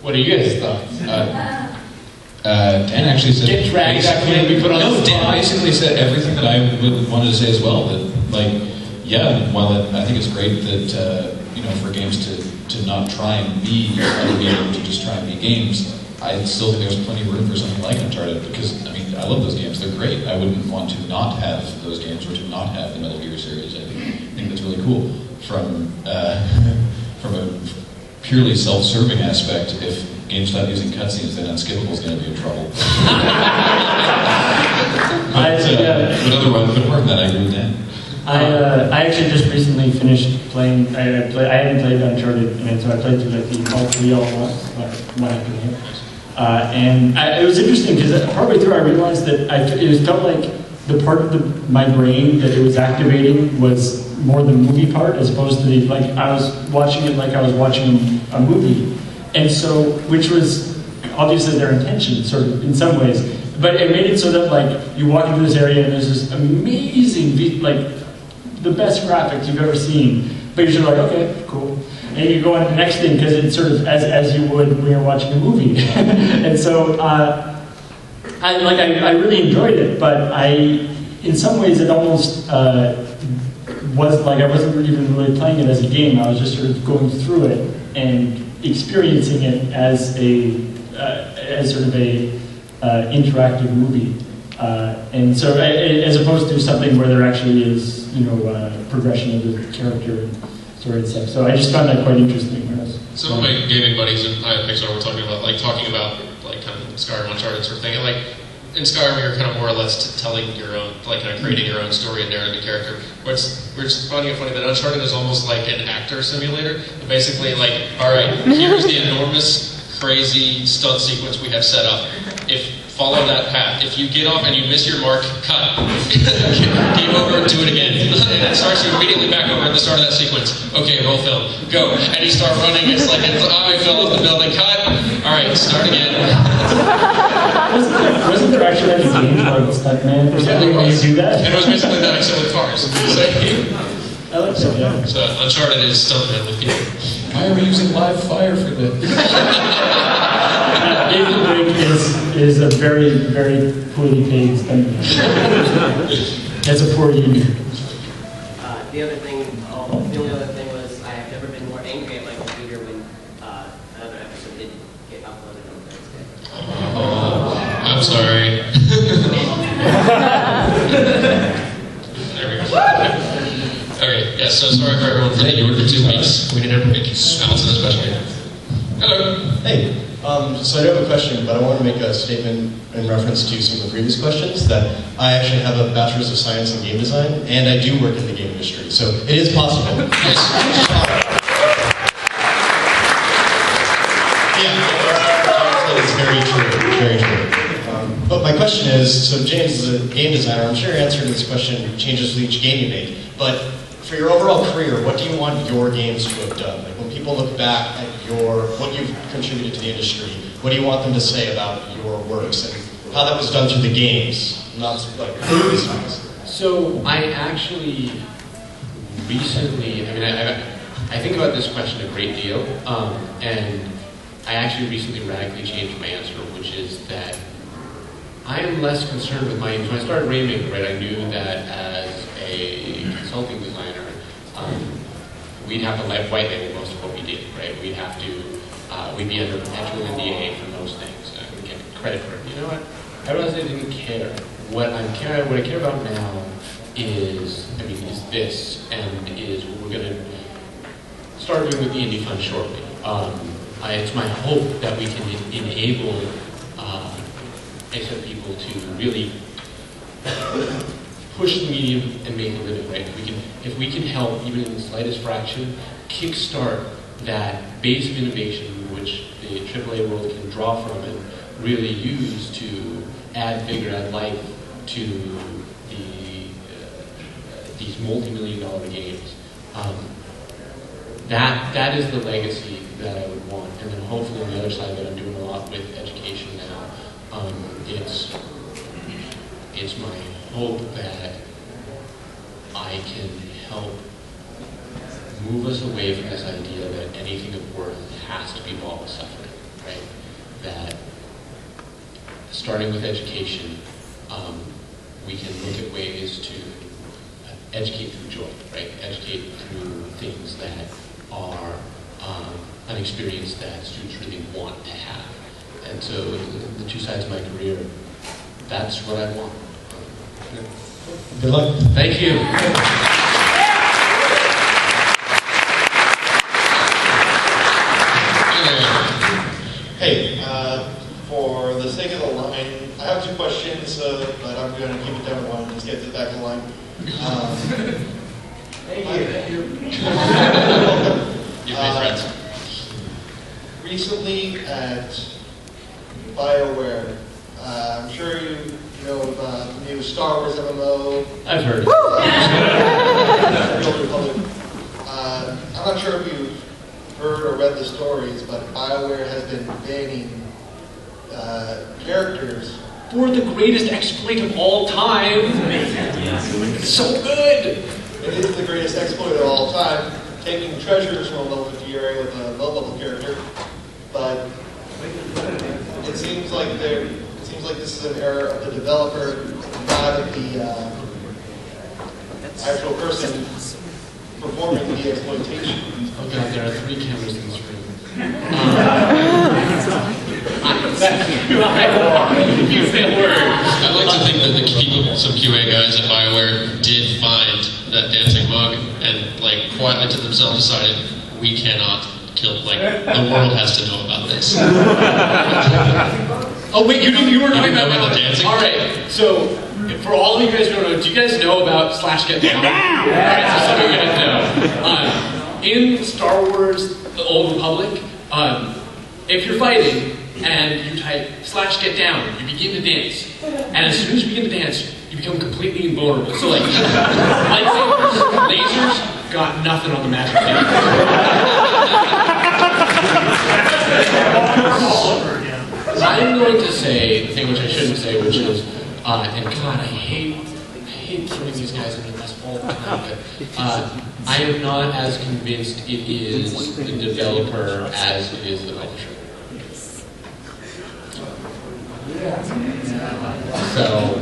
What are you guys' thoughts? Dan actually said Get dragged back in and be put on the Dan spot. basically said everything that I wanted to say as well. That yeah, while I think it's great that for games to not try and be other games, to just try and be games, I still think there's plenty of room for something like Uncharted, because I love those games. They're great. I wouldn't want to not have those games or to not have the Metal Gear series. I think that's really cool. From a purely self-serving aspect, if games stop using cutscenes, then Unskippable is going to be in trouble. But otherwise, but apart from that, I agree with Dan. I actually just recently finished playing. I hadn't played Uncharted, and so I played through all three all at once, one after the other. It was interesting because partway through I realized that it felt like the part of my brain that it was activating was more the movie part, as opposed to I was watching it like I was watching a movie, and so which was obviously their intention, sort of in some ways. But it made it so that you walk into this area and there's this amazing the best graphics you've ever seen, but you're sort of okay, cool. And you go on to the next thing because it's sort of as you would when you're watching a movie. And so I really enjoyed it, but in some ways it almost was I wasn't even really playing it as a game. I was just sort of going through it and experiencing it as sort of a interactive movie. And so, as opposed to something where there actually is, progression of the character and story and stuff. So I just found that quite interesting. Some of my gaming buddies in Pixar were talking about kind of Skyrim, Uncharted sort of thing. And in Skyrim, you're kind of more or less telling your own, kind of creating your own story and narrative character. We're just finding it funny that Uncharted is almost like an actor simulator. Basically, all right, here's the enormous, crazy stunt sequence we have set up. Follow that path. If you get off and you miss your mark, cut. Game over, do it again. And it starts you immediately back over at the start of that sequence. Okay, roll film, go. And you start running, I fell off the building, cut. All right, start again. Wasn't there actually a game called Stuntman or something where you do that? And it was basically that except with cars. I like that, yeah. So Uncharted is Stuntman with people. Why are we using live fire for this? Nathan Drake is a very, very poorly paid stuntman. That's a poor union. The only other thing was I have never been more angry at my computer when another episode didn't get uploaded on Thursday. Oh, I'm sorry. There we go. Okay, yeah, so sorry for everyone for the order for 2 weeks. We didn't have a break. Allison especially. Hello. Hey. So I do have a question, but I want to make a statement in reference to some of the previous questions that I actually have a Bachelor's of Science in Game Design, and I do work in the game industry, so it is possible. It's very true, very true. But my question is, so James is a game designer, I'm sure your answer to this question changes with each game you make, but for your overall career, what do you want your games to have done? When people look back at what you've contributed to the industry, what do you want them to say about your works and how that was done through the games, not movies? So I actually recently, I think about this question a great deal, and I actually recently radically changed my answer, which is that I am less concerned with my image. When I started Rainmaker, I knew that as a consulting designer, we'd have to white label most of what we did, right? We'd be under perpetual NDA for most things. We'd get credit for it. You know what? I realized I didn't care. What I care about now is this, and is what we're going to start doing with the Indie Fund shortly. It's my hope that we can enable people to really push the medium and make a living, right? If we can help, even in the slightest fraction, kickstart that base of innovation which the AAA world can draw from and really use to add vigor, add life to these multi-million-dollar games. That is the legacy that I would want. And then hopefully on the other side, that I'm doing a lot with education now. It's my hope that I can help move us away from this idea that anything of worth has to be bought with suffering. right? That starting with education, we can look at ways to educate through joy, right? Educate through things that are an experience that students really want to have. And so the two sides of my career, that's what I want. Good luck. Thank you. Hey, for the sake of the line, I have two questions, but I'm going to keep it down to one and just get to the back of the line. Thank you. You've made friends. Recently at BioWare, I'm sure you know the new Star Wars MMO. I've heard. Old Republic. I'm not sure if you've heard or read the stories, but BioWare has been banning characters. For the greatest exploit of all time. It's so good. It is the greatest exploit of all time, taking treasures from a level 50 area with a low-level character. But it seems like this is an error of the developer, not of the actual person performing the exploitation. Oh God, there are 3 cameras in this room. You say a word. I'd like to think that the people, some QA guys at BioWare did find that dancing mug and like quietly to themselves decided we cannot kill, like the world has to know about this. Oh wait, you were talking know about about the dancing? All right, so for all of you guys who don't know, do you guys know about /get down? All right, so some of you guys know. In Star Wars: The Old Republic, if you're fighting and you type /get down, you begin to dance, and as soon as you begin to dance, you become completely invulnerable. So like lightsabers, lasers, got nothing on the magic I'm going to say the thing which I shouldn't say, which is, and God, I hate throwing these guys into this all the time, but I am not as convinced it is the developer as it is the publisher. So,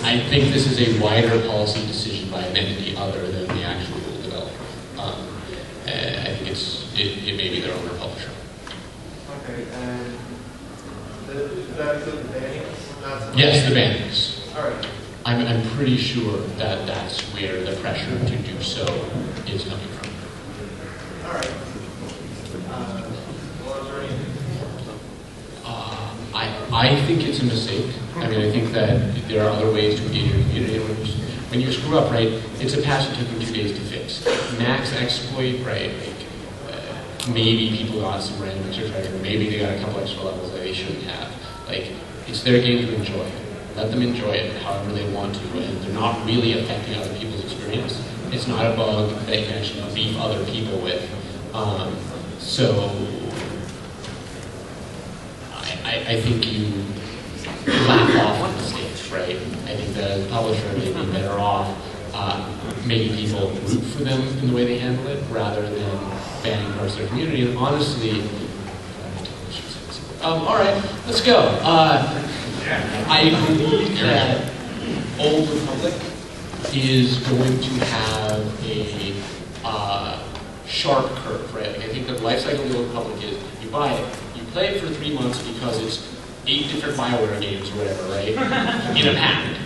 I think this is a wider policy decision by an entity other than the actual developer. I think it may be their owner publisher. Okay, and does that include the bannings? Yes, the bannings. All right. I'm pretty sure that that's where the pressure to do so is coming from. All right. Well, is there anything? I think it's a mistake. I mean, I think that there are other ways to engage your community. When you screw up, right, it's a patch that took them 2 days to fix. Max exploit, right, like, maybe people got some random extra treasure, maybe they got a couple extra levels that they shouldn't have. Like, it's their game to enjoy. Let them enjoy it however they want to, and they're not really affecting other people's experience. It's not a bug that you can actually beef other people with. So, I think you laugh off the mistake, right? I think the publisher may be better off making people root for them in the way they handle it, rather than banning parts of their community. And honestly, all right, let's go. I believe that Old Republic is going to have a sharp curve, right? Like I think that the life cycle of the Old Republic is you buy it, you play it for 3 months because it's 8 different BioWare games or whatever, right? In a pack.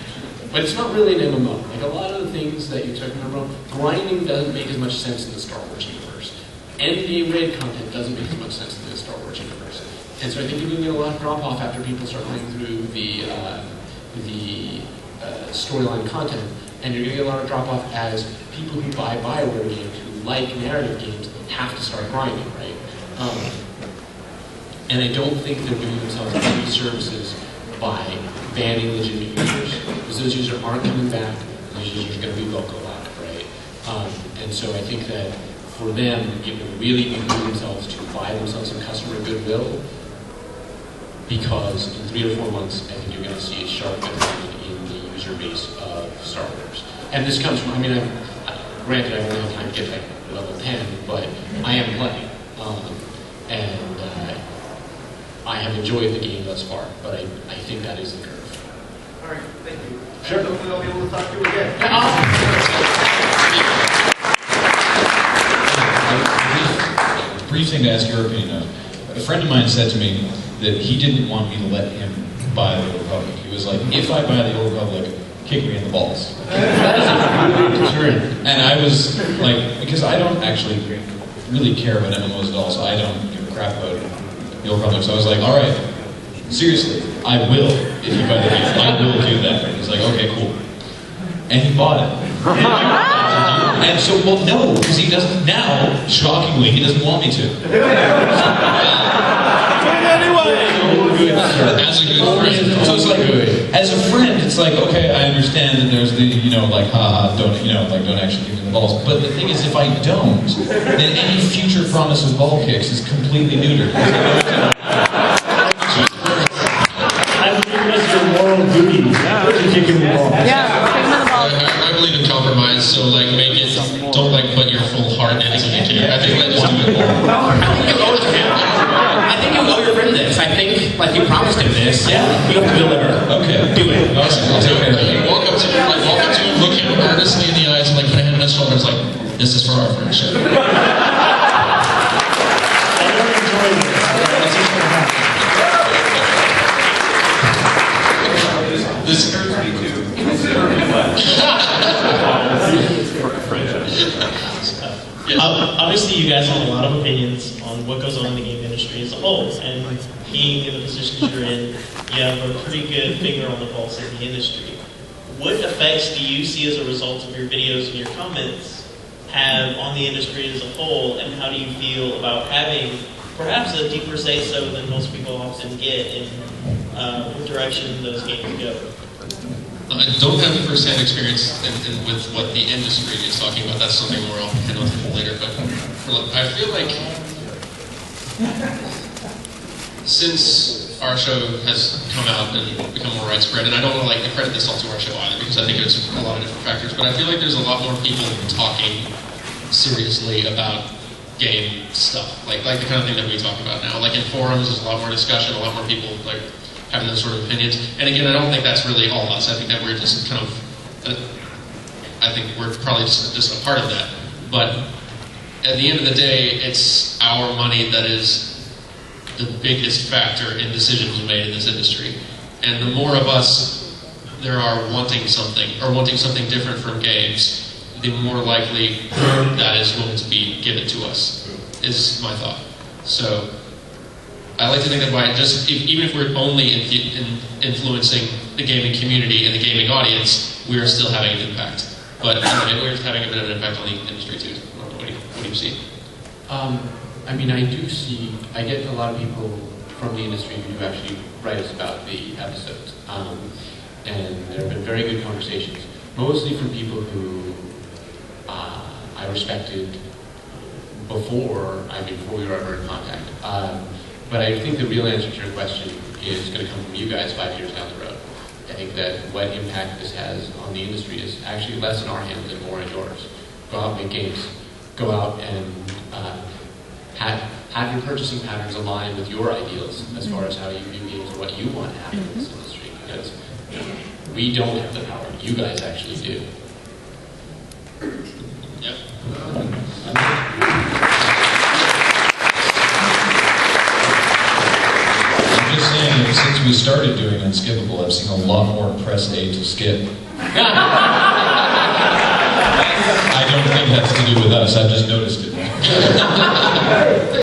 But it's not really an MMO. Like a lot of the things that you're talking about, grinding doesn't make as much sense in the Star Wars universe. Endgame raid content doesn't make as much sense in the Star Wars universe. And so I think you're going to get a lot of drop-off after people start playing through the storyline content. And you're going to get a lot of drop-off as people who buy BioWare games, who like narrative games, have to start grinding, right? And I don't think they're doing themselves any services by banning legitimate users, because those users aren't coming back, those users are going to be vocal about it, right? And so I think that for them, it would really behoove themselves to buy themselves some customer goodwill, because in 3 or 4 months, I think you're going to see a sharp decline in the user base of Star Wars. And this comes from, I mean, granted, I only have time to get like level 10, but I am playing. and I have enjoyed the game thus far, but I think that is the curve. All right, thank you. Sure. Hopefully I'll be able to talk to you again. Brief thing to ask your opinion of. A friend of mine said to me that he didn't want me to let him buy the Old Republic. He was like, if I buy the Old Republic, kick me in the balls. And I was like, because I don't actually really care about MMOs at all, so I don't give a crap about the Old Republic. So I was like, all right, seriously, I will, if you buy the game, I will do that. And he's like, okay, cool. And he bought it. And so, well, no, because he doesn't, now, shockingly, he doesn't want me to. As a good friend. So it's like, as a friend, it's like, okay, I understand that there's the, like, haha, don't, like, don't actually give me the balls. But the thing is, if I don't, then any future promise of ball kicks is completely neutered. I believe that's your moral duty to kick him in the ball. I believe in compromise, so like make it, don't like put your full heart into the game. I think that just do it more. I think you owe your friend this. I think, like, you promised him this. Yeah. You have to deliver. Okay. Do it. Awesome. I'll take care of it. Walk up to him, look him earnestly in the eyes, and like put a hand on his shoulder. It's like, this is for our friendship. I don't enjoy this. This Obviously, you guys have a lot of opinions on what goes on in the game industry as a whole, and being in the positions you're in, you have a pretty good finger on the pulse of the industry. What effects do you see as a result of your videos and your comments have on the industry as a whole, and how do you feel about having perhaps a deeper say-so than most people often get in what direction those games go? I don't have first-hand experience with what the industry is talking about. That's something more I'll handle later. But I feel like since our show has come out and become more widespread, and I don't want to like accredit this all to our show either, because I think it's a lot of different factors. But I feel like there's a lot more people talking seriously about game stuff, like the kind of thing that we talk about now. Like in forums, there's a lot more discussion, a lot more people like having those sort of opinions. And again, I don't think that's really all us. I think that we're just kind of, I think we're probably just a part of that. But at the end of the day, it's our money that is the biggest factor in decisions made in this industry. And the more of us there are wanting something, or wanting something different from games, the more likely that is going to be given to us, is my thought. So I like to think that by just, even if we're only influencing the gaming community and the gaming audience, we are still having an impact. But we're having a bit of an impact on the industry too. What do you see? I mean, I get a lot of people from the industry who actually write us about the episodes. And there have been very good conversations, mostly from people who I respected before we were ever in contact. But I think the real answer to your question is going to come from you guys 5 years down the road. I think that what impact this has on the industry is actually less in our hands and more in yours. Go out and make games. Go out and have your purchasing patterns align with your ideals as far as how you view games and what you want to happen in this industry. Because we don't have the power. You guys actually do. Yep. I'm just saying that since we started doing Unskippable, I've seen a lot more press A to skip. I don't think that's to do with us, I've just noticed it.